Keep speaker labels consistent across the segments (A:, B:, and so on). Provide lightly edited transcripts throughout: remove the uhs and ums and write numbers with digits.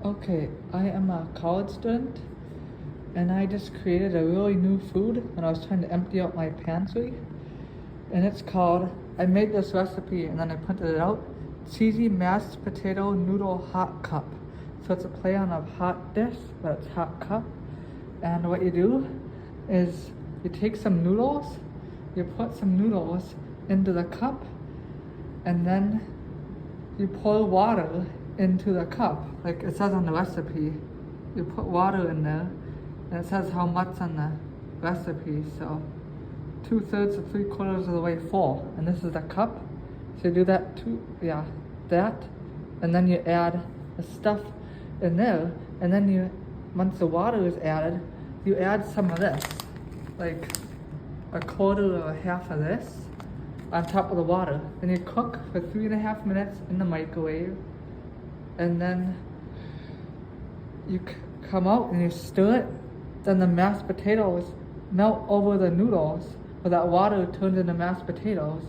A: Okay, I am a college student and I just created a really new food when I was trying to empty out my pantry. And it's called, I made this recipe and then I printed it out, cheesy mashed potato noodle hot cup. So it's a play on a hot dish, but it's hot cup. And what you do is you take some noodles, you put some noodles into the cup, and then you pour water into the cup, like it says on the recipe. You put water in there, and it says how much on the recipe. So 2/3 to 3/4 of the way full, and this is the cup. So you do that that, and then you add the stuff in there, and then you, once the water is added, you add some of this, like a quarter or a half of this on top of the water. Then you cook for 3.5 minutes in the microwave, and then you come out and you stir it. Then the mashed potatoes melt over the noodles, or that water turns into mashed potatoes,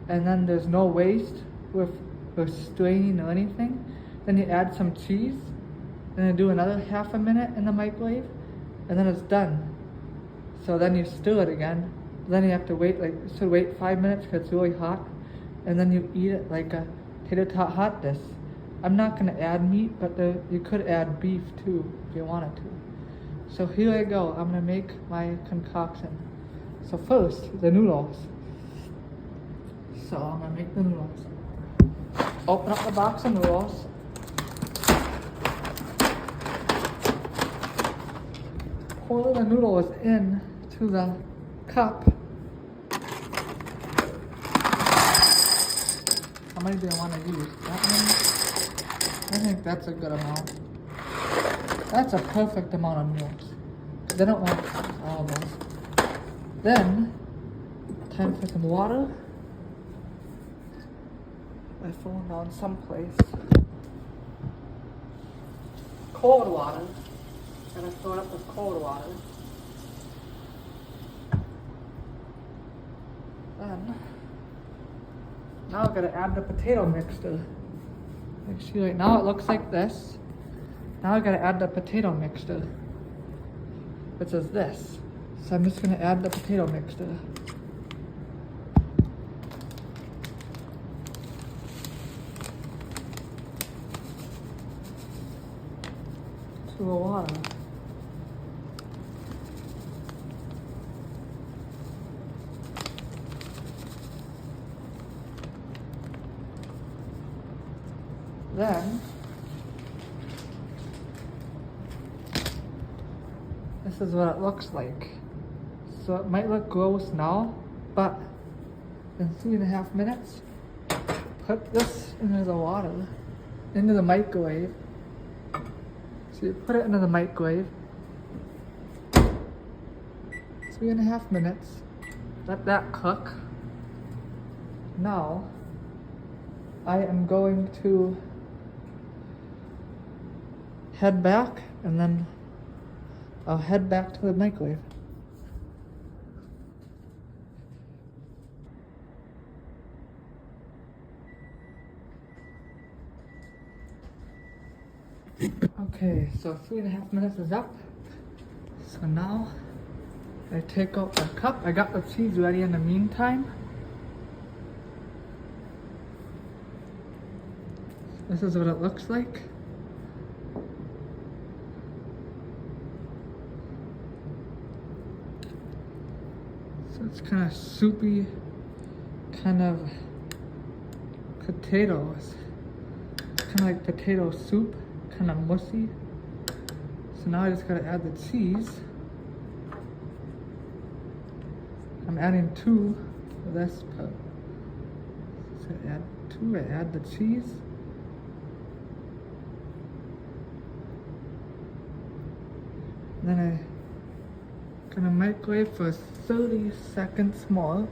A: and then there's no waste with straining or anything. Then you add some cheese, and then do another 1/2 minute in the microwave, and then it's done. So then you stir it again. Then you have to wait, like, you should wait 5 minutes because it's really hot, and then you eat it like a tater tot hot dish. I'm not gonna add meat, but you could add beef too if you wanted to. So here I go. I'm gonna make my concoction. So first, the noodles. So I'm gonna make the noodles. Open up the box of noodles. Pour the noodles into the cup. How many do I want to use? That many? I think that's a good amount. That's a perfect amount of noodles. Because I don't want all of those. Then, time for some water. My phone down someplace. Cold water. Gotta fill it up with cold water. Then, now I'm gonna add the potato mixture. See, right now it looks like this. Now I gotta add the potato mixture, which is this. So I'm just gonna add the potato mixture. To the water. Then, this is what it looks like. So it might look gross now, but in 3.5 minutes, put this into the water, into the microwave. So you put it into the microwave, 3.5 minutes, let that cook. Now, I am going to head back, and then I'll head back to the microwave. Okay, so 3.5 minutes is up. So now I take out the cup. I got the cheese ready in the meantime. This is what it looks like. So it's kind of soupy, kind of potatoes. Kind of like potato soup, kind of mushy. So now I just gotta add the cheese. I'm adding 2 for this part. So I add 2, I add the cheese. Then I'm gonna microwave for 30 seconds more.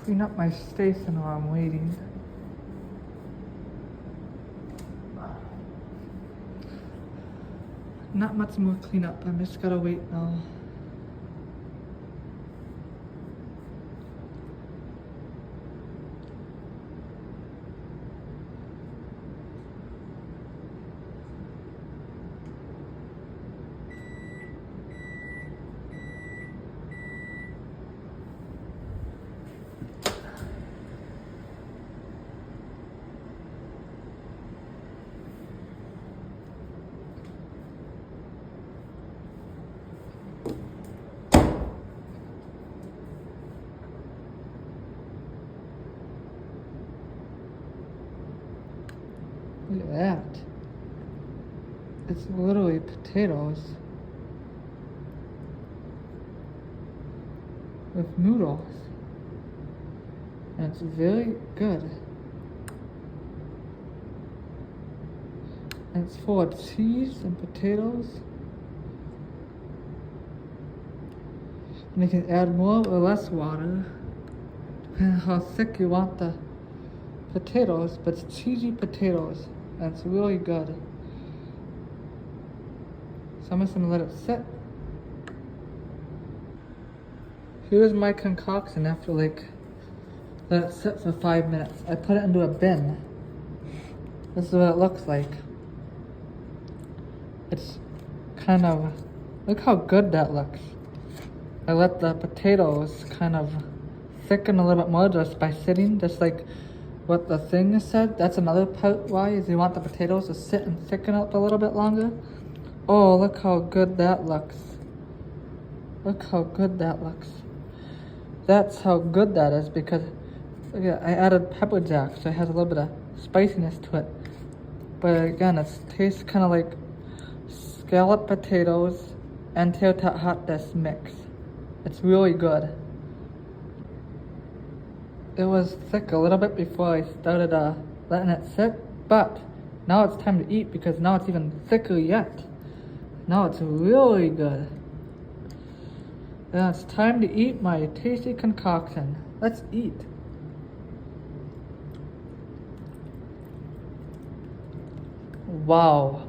A: Clean up my station while I'm waiting. Not much more cleanup, I just gotta wait now. at that. It's literally potatoes with noodles. And it's very good. And it's full of cheese and potatoes. And you can add more or less water, depending on how thick you want the potatoes, but it's cheesy potatoes, and it's really good. So I'm just gonna let it sit. Here's my concoction after let it sit for 5 minutes. I put it into a bin. This is what it looks like. It's kind of, look how good that looks. I let the potatoes kind of thicken a little bit more just by sitting, just like what the thing said. That's another part why, is you want the potatoes to sit and thicken up a little bit longer. Oh, look how good that looks. Look how good that looks. That's how good that is because I added pepper jack, so it has a little bit of spiciness to it. But again, it tastes kind of like scalloped potatoes and tater hot dish mix. It's really good. It was thick a little bit before I started letting it sit, but now it's time to eat because now it's even thicker yet. Now it's really good. Now it's time to eat my tasty concoction. Let's eat. Wow.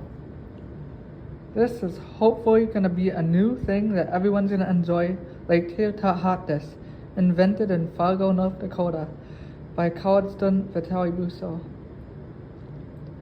A: This is hopefully going to be a new thing that everyone's going to enjoy, like tater hot dish, invented in Fargo, North Dakota by college student Vitaly Busso.